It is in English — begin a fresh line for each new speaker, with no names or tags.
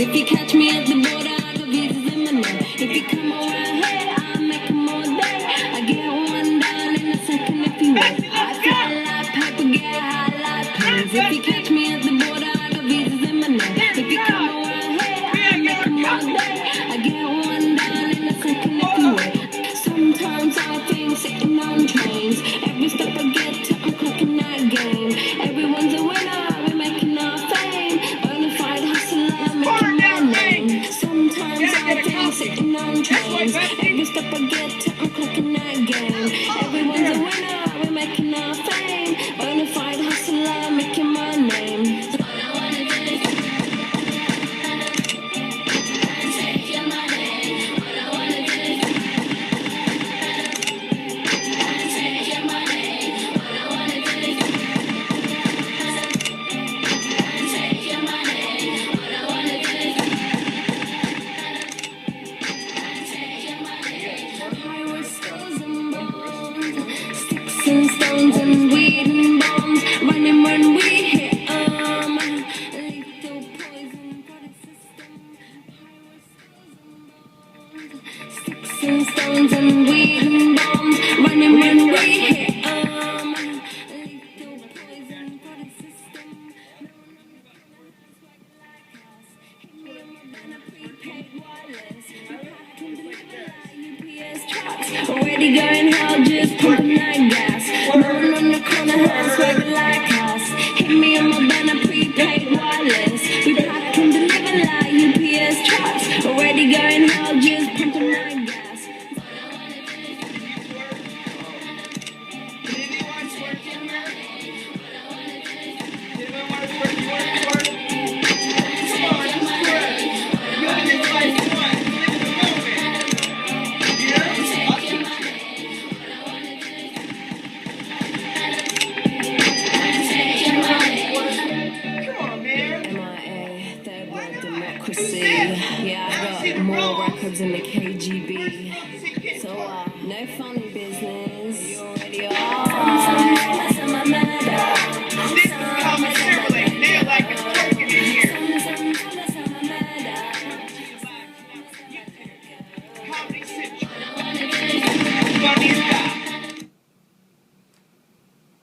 If you catch me at the border, I got visas in my name. If you come around here, I'll make them all day. I get one down in a second if you wait. I fly like paper, get high like planes. If you catch me at the border, I got visas in my name. If you come around here, I'll make them all day. I get one down in a second if you wait. Sometimes I think sitting on trains. Every step I get to, I'm clocking that game. Everyone's a winner, we're making our fame. Bonafide hustler, making my name. Sometimes I think sitting on trains. Every step I get to, I'm clocking that game. Everyone's a winner, we're making our fame. Bonafide hustler, making my name. And stones and weed and bombs running when we hit lethal poison for the system. Sticks and stones and weed and bombs running when we hit lethal poison for the system. Hit me on my banner, prepaid wireless. I can deliver like UPS trucks. Already going hell, just pumping that gas. No one on the corner has swagger like us. Hit me on my banner, prepaid wireless. We pack and deliver like UPS trucks. Already going hell, just pumping that gas. Yeah, I got more records in the KGB. So, no funny business.